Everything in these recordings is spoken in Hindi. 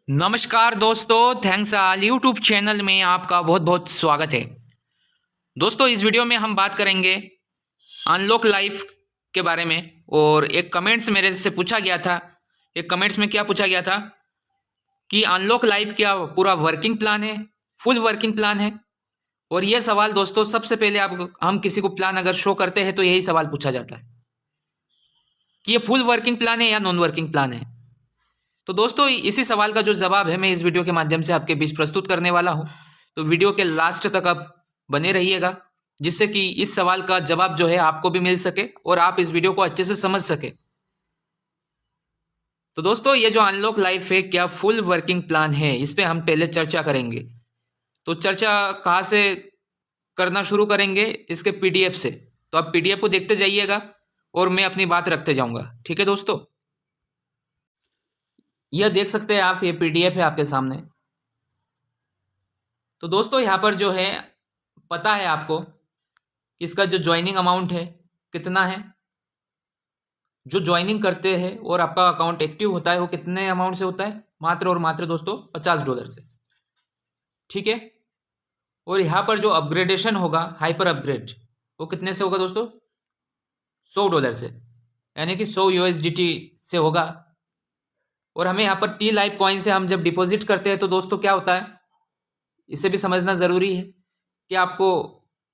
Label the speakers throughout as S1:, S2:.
S1: नमस्कार दोस्तों, थैंक्स ऑल यूट्यूब चैनल में आपका बहुत बहुत स्वागत है। दोस्तों, इस वीडियो में हम बात करेंगे अनलॉक लाइफ के बारे में। और एक कमेंट्स मेरे से पूछा गया था। एक कमेंट्स में क्या पूछा गया था कि अनलॉक लाइफ क्या पूरा वर्किंग प्लान है, फुल वर्किंग प्लान है। और यह सवाल दोस्तों सबसे पहले आप हम किसी को प्लान अगर शो करते हैं तो यही सवाल पूछा जाता है कि ये फुल वर्किंग प्लान है या नॉन वर्किंग प्लान है। तो दोस्तों, इसी सवाल का जो जवाब है मैं इस वीडियो के माध्यम से आपके बीच प्रस्तुत करने वाला हूं। तो वीडियो के लास्ट तक आप बने रहिएगा, जिससे कि इस सवाल का जवाब जो है आपको भी मिल सके और आप इस वीडियो को अच्छे से समझ सके। तो दोस्तों, ये जो अनलॉक लाइफ है क्या फुल वर्किंग प्लान है, इस पे हम पहले चर्चा करेंगे। तो चर्चा कहाँ से करना शुरू करेंगे? इसके पीडीएफ से। तो आप पीडीएफ को देखते जाइएगा और मैं अपनी बात रखते जाऊंगा। ठीक है दोस्तों, यह देख सकते हैं आप, ये पीडीएफ है आपके सामने। तो दोस्तों, यहाँ पर जो है पता है आपको कि इसका जो ज्वाइनिंग अमाउंट है कितना है। जो ज्वाइनिंग करते हैं और आपका अकाउंट एक्टिव होता है वो कितने अमाउंट से होता है? मात्र और मात्र दोस्तों $50 से। ठीक है। और यहाँ पर जो अपग्रेडेशन होगा, हाइपर अपग्रेड, वो कितने से होगा दोस्तों? $100 से, यानी कि 100 USDT से होगा। और हमें यहाँ पर टी लाइफ कॉइन से हम जब डिपॉजिट करते हैं तो दोस्तों क्या होता है, इसे भी समझना ज़रूरी है कि आपको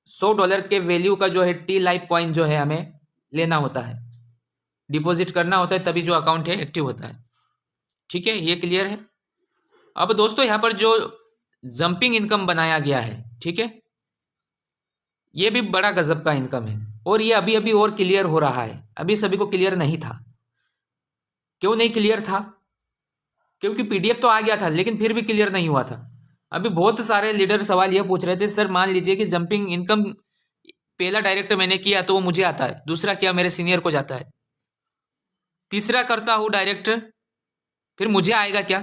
S1: $100 के वैल्यू का जो है टी लाइफ कॉइन जो है हमें लेना होता है, डिपॉजिट करना होता है, तभी जो अकाउंट है एक्टिव होता है। ठीक है, ये क्लियर है। अब दोस्तों, यहाँ पर जो जंपिंग इनकम बनाया गया है, ठीक है, ये भी बड़ा गजब का इनकम है। और ये अभी अभी और क्लियर हो रहा है, अभी सभी को क्लियर नहीं था। क्यों नहीं क्लियर था? क्योंकि पीडीएफ तो आ गया था लेकिन फिर भी क्लियर नहीं हुआ था। अभी बहुत सारे लीडर सवाल ये पूछ रहे थे, सर मान लीजिए कि जंपिंग इनकम पहला डायरेक्ट मैंने किया तो वो मुझे आता है, दूसरा किया मेरे सीनियर को जाता है, तीसरा करता हूँ डायरेक्ट, फिर मुझे आएगा क्या?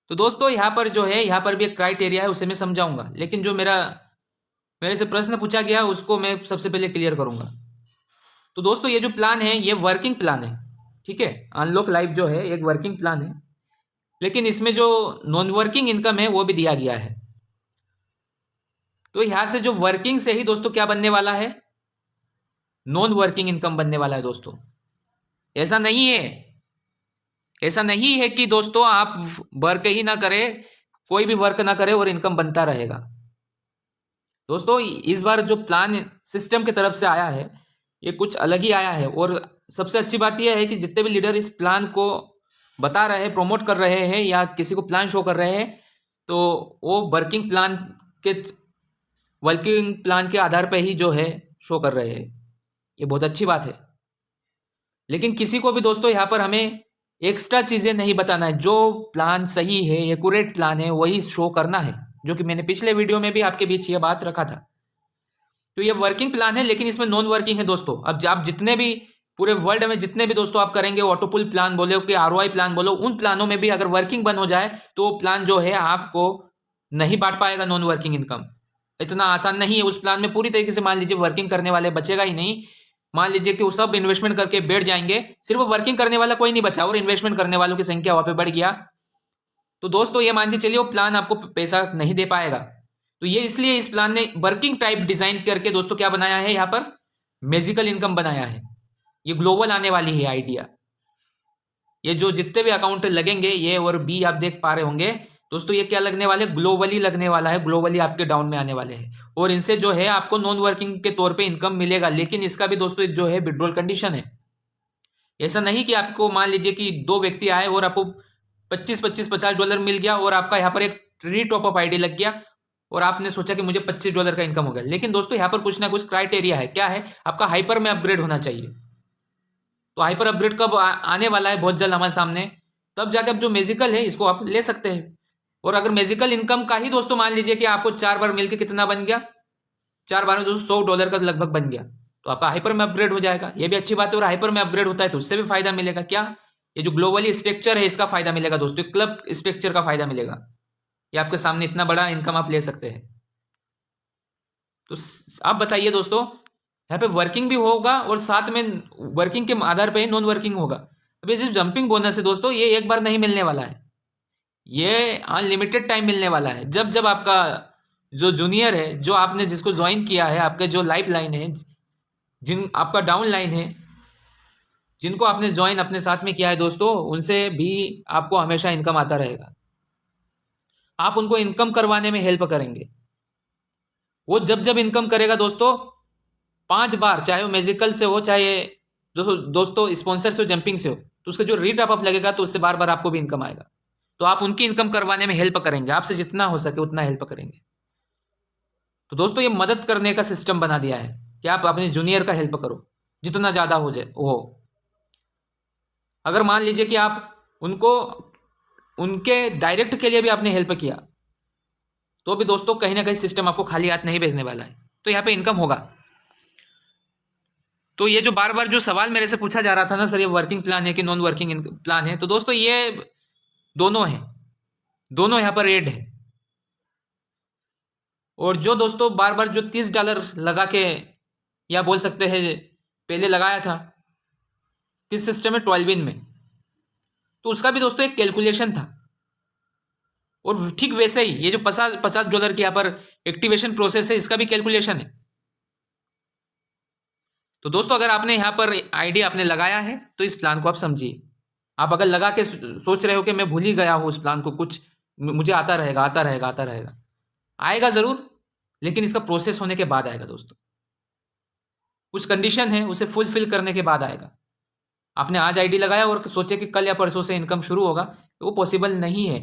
S1: तो दोस्तों, यहाँ पर जो है, यहाँ पर भी एक क्राइटेरिया है, उसे मैं समझाऊंगा। लेकिन जो मेरे से प्रश्न पूछा गया उसको मैं सबसे पहले क्लियर करूंगा। तो दोस्तों, ये जो प्लान है ये वर्किंग प्लान है। ठीक है, अनलॉक लाइफ जो है एक वर्किंग प्लान है, लेकिन इसमें जो नॉन वर्किंग इनकम है वो भी दिया गया है। तो यहां से जो वर्किंग से ही दोस्तों क्या बनने वाला है? नॉन वर्किंग इनकम बनने वाला है दोस्तों। ऐसा नहीं है, ऐसा नहीं है कि दोस्तों आप वर्क ही ना करें, कोई भी वर्क ना करे और इनकम बनता रहेगा। दोस्तों, इस बार जो प्लान सिस्टम की तरफ से आया है ये कुछ अलग ही आया है। और सबसे अच्छी बात यह है कि जितने भी लीडर इस प्लान को बता रहे हैं, प्रमोट कर रहे हैं या किसी को प्लान शो कर रहे हैं, तो वो के वर्किंग प्लान के आधार पर ही जो है शो कर रहे हैं। ये बहुत अच्छी बात है। लेकिन किसी को भी दोस्तों यहाँ पर हमें एक्स्ट्रा चीज़ें नहीं बताना है। जो प्लान सही है, एक्यूरेट प्लान है, वही शो करना है, जो कि मैंने पिछले वीडियो में भी आपके बीच ये बात रखा था। तो ये वर्किंग प्लान है लेकिन इसमें नॉन वर्किंग है दोस्तों। अब आप जितने भी पूरे वर्ल्ड में जितने भी दोस्तों आप करेंगे, ऑटोपुल प्लान बोलो कि आरओआई प्लान बोलो, उन प्लानों में भी अगर वर्किंग बंद हो जाए तो प्लान जो है आपको नहीं बांट पाएगा नॉन वर्किंग इनकम। इतना आसान नहीं है। उस प्लान में पूरी तरीके से मान लीजिए वर्किंग करने वाले बचेगा ही नहीं। मान लीजिए कि वो सब इन्वेस्टमेंट करके बैठ जाएंगे, सिर्फ वर्किंग करने वाला कोई नहीं बचा और इन्वेस्टमेंट करने वालों की संख्या वहां पे बढ़ गया, तो दोस्तों ये मान के चलिए वो प्लान आपको पैसा नहीं दे पाएगा। तो ये इसलिए इस प्लान ने वर्किंग टाइप डिजाइन करके दोस्तों क्या बनाया है, यहाँ पर मैजिकल इनकम बनाया है। ये ग्लोबल आने वाली है आइडिया। ये जो जितने भी अकाउंट लगेंगे, ये और बी आप देख पा रहे होंगे दोस्तों, ये क्या लगने वाले? ग्लोबली लगने वाला है, ग्लोबली आपके डाउन में आने वाले हैं। और इनसे जो है आपको नॉन वर्किंग के तौर पे इनकम मिलेगा, लेकिन इसका भी दोस्तों एक जो है विड्रॉल कंडीशन है। ऐसा नहीं कि आपको मान लीजिए कि दो व्यक्ति आए और आपको 25-25 $50 मिल गया और आपका यहाँ पर एक री टॉप अप आईडी लग गया और आपने सोचा कि मुझे $25 का इनकम हो गया। लेकिन दोस्तों यहाँ पर कुछ ना कुछ क्राइटेरिया है। क्या है? आपका हाइपर में अपग्रेड होना चाहिए। तो हाइपर अपग्रेड कब आने वाला है? बहुत जल्द हमारे सामने। तब जाकर जो मैजिकल है इसको आप ले सकते हैं। और अगर मैजिकल इनकम का ही दोस्तों मान लीजिए कि आपको 4 बार मिलकर कितना बन गया, 4 बार में दोस्तों $100 का लगभग बन गया, तो आपका हाइपर में अपग्रेड हो जाएगा। ये भी अच्छी बात है। और हाइपर में अपग्रेड होता है तो उससे भी फायदा मिलेगा। क्या? ये जो ग्लोबली स्ट्रक्चर है इसका फायदा मिलेगा दोस्तों, क्लब स्ट्रक्चर का फायदा मिलेगा। ये आपके सामने इतना बड़ा इनकम आप ले सकते हैं। तो आप बताइए दोस्तों, यहाँ पे वर्किंग भी होगा और साथ में वर्किंग के आधार पे ही नॉन वर्किंग होगा। अभी जो जंपिंग बोनस है दोस्तों, ये एक बार नहीं मिलने वाला है, ये अनलिमिटेड टाइम मिलने वाला है। जब जब आपका जो जूनियर है, जो आपने जिसको ज्वाइन किया है, आपके जो लाइफ लाइन है, जिन आपका डाउन लाइन है, जिनको आपने ज्वाइन अपने साथ में किया है दोस्तों, उनसे भी आपको हमेशा इनकम आता रहेगा। आप उनको इनकम करवाने में हेल्प करेंगे। वो जब जब इनकम करेगा दोस्तों 5 बार, चाहे वो मैजिकल से हो, चाहे दोस्तों स्पॉन्सर से हो, जंपिंग से हो, तो उसका जो रीटॉप अप लगेगा तो उससे बार बार आपको भी इनकम आएगा। तो आप उनकी इनकम करवाने में हेल्प करेंगे, आपसे जितना हो सके उतना हेल्प करेंगे। तो दोस्तों ये मदद करने का सिस्टम बना दिया है कि आप अपने जूनियर का हेल्प करो जितना ज़्यादा हो जाए हो। अगर मान लीजिए कि आप उनको उनके डायरेक्ट के लिए भी आपने हेल्प किया, तो भी दोस्तों कहीं ना कहीं सिस्टम आपको खाली हाथ नहीं भेजने वाला है, तो यहाँ पे इनकम होगा। तो ये जो बार बार जो सवाल मेरे से पूछा जा रहा था ना, सर ये वर्किंग प्लान है कि नॉन वर्किंग प्लान है, तो दोस्तों ये दोनों है, दोनों यहाँ पर रेड है। और जो दोस्तों बार बार जो $30 लगा के, या बोल सकते हैं पहले लगाया था किस सिस्टम में, 12 इन में, तो उसका भी दोस्तों एक कैलकुलेशन था। और ठीक वैसे ही ये जो $50 की यहाँ पर एक्टिवेशन प्रोसेस है, इसका भी कैलकुलेशन है। तो दोस्तों अगर आपने यहाँ पर आईडी आपने लगाया है तो इस प्लान को आप समझिए। आप अगर लगा के सोच रहे हो कि मैं भूल ही गया हूँ उस प्लान को, कुछ मुझे आता रहेगा आता रहेगा आता रहेगा, आएगा जरूर, लेकिन इसका प्रोसेस होने के बाद आएगा दोस्तों। कुछ कंडीशन है, उसे फुलफिल करने के बाद आएगा। आपने आज आईडी लगाया और सोचे कि कल या परसों से इनकम शुरू होगा, तो वो पॉसिबल नहीं है।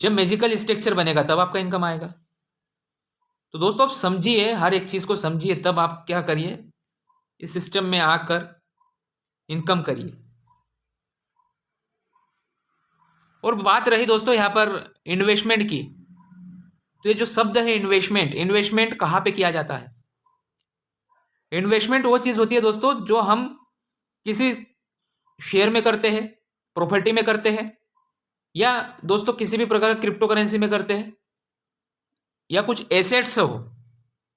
S1: जब मैजिकल स्ट्रक्चर बनेगा तब आपका इनकम आएगा। तो दोस्तों आप समझिए, हर एक चीज को समझिए, तब आप क्या करिए, इस सिस्टम में आकर इनकम करिए। और बात रही दोस्तों यहाँ पर इन्वेस्टमेंट की, तो ये जो शब्द है इन्वेस्टमेंट, इन्वेस्टमेंट कहाँ पे किया जाता है? इन्वेस्टमेंट वो चीज होती है दोस्तों जो हम किसी शेयर में करते हैं, प्रॉपर्टी में करते हैं, या दोस्तों किसी भी प्रकार का क्रिप्टो करेंसी में करते हैं, या कुछ एसेट्स हो,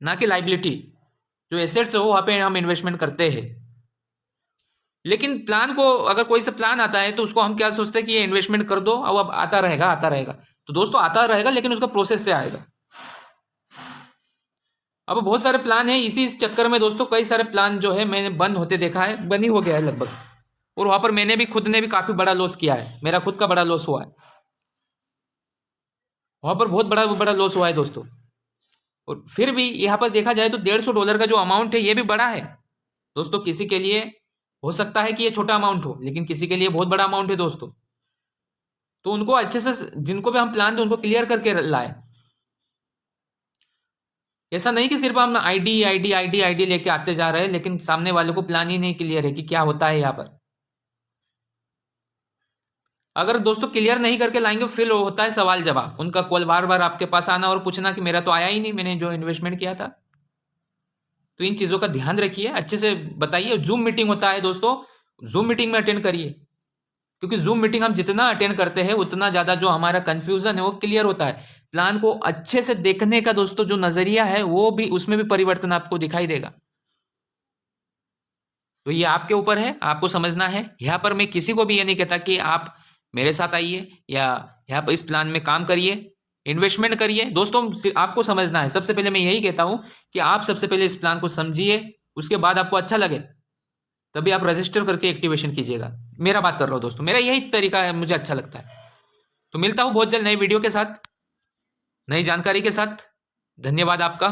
S1: ना कि लाइबिलिटी। जो एसेट्स हो वहां पे हम इन्वेस्टमेंट करते हैं। लेकिन प्लान को, अगर कोई सा प्लान आता है तो उसको हम क्या सोचते हैं कि ये इन्वेस्टमेंट कर दो, अब आता रहेगा आता रहेगा। तो दोस्तों आता रहेगा, लेकिन उसका प्रोसेस से आएगा। अब बहुत सारे प्लान है, इसी चक्कर में दोस्तों कई सारे प्लान जो है मैंने बंद होते देखा है, बंद ही हो गया है लगभग। और वहां पर मैंने भी खुद ने भी काफी बड़ा लॉस किया है, मेरा खुद का बड़ा लॉस हुआ है, वहां पर बहुत बड़ा बड़ा लॉस हुआ है दोस्तों। और फिर भी यहाँ पर देखा जाए तो $150 का जो अमाउंट है ये भी बड़ा है दोस्तों। किसी के लिए हो सकता है कि ये छोटा अमाउंट हो, लेकिन किसी के लिए बहुत बड़ा अमाउंट है दोस्तों। तो उनको अच्छे से, जिनको भी हम प्लान थे उनको क्लियर करके लाए। ऐसा नहीं कि सिर्फ हम आईडी आईडी आईडी आईडी लेके आते जा रहे हैं, लेकिन सामने वाले को प्लान ही नहीं क्लियर है कि क्या होता है यहाँ पर। अगर दोस्तों क्लियर नहीं करके लाएंगे, फिर होता है सवाल जवाब, उनका कॉल बार बार आपके पास आना और पूछना कि मेरा तो आया ही नहीं, मैंने जो इन्वेस्टमेंट किया था। तो इन चीजों का ध्यान रखिए, अच्छे से बताइए। जूम मीटिंग होता है दोस्तों, जूम मीटिंग में अटेंड करिए, क्योंकि जूम मीटिंग हम जितना अटेंड करते हैं उतना ज्यादा जो हमारा कंफ्यूजन है वो क्लियर होता है। प्लान को अच्छे से देखने का दोस्तों जो नजरिया है वो भी, उसमें भी परिवर्तन आपको दिखाई देगा। तो ये आपके ऊपर है, आपको समझना है। यहाँ पर मैं किसी को भी ये नहीं कहता कि आप मेरे साथ आइए या यहाँ पर इस प्लान में काम करिए, इन्वेस्टमेंट करिए। दोस्तों आपको समझना है, सबसे पहले मैं यही कहता हूं कि आप सबसे पहले इस प्लान को समझिए, उसके बाद आपको अच्छा लगे तभी आप रजिस्टर करके एक्टिवेशन कीजिएगा। मेरा बात कर रहा हूं दोस्तों, मेरा यही तरीका है, मुझे अच्छा लगता है। तो मिलता हूं बहुत जल्द नई वीडियो के साथ, नई जानकारी के साथ। धन्यवाद आपका।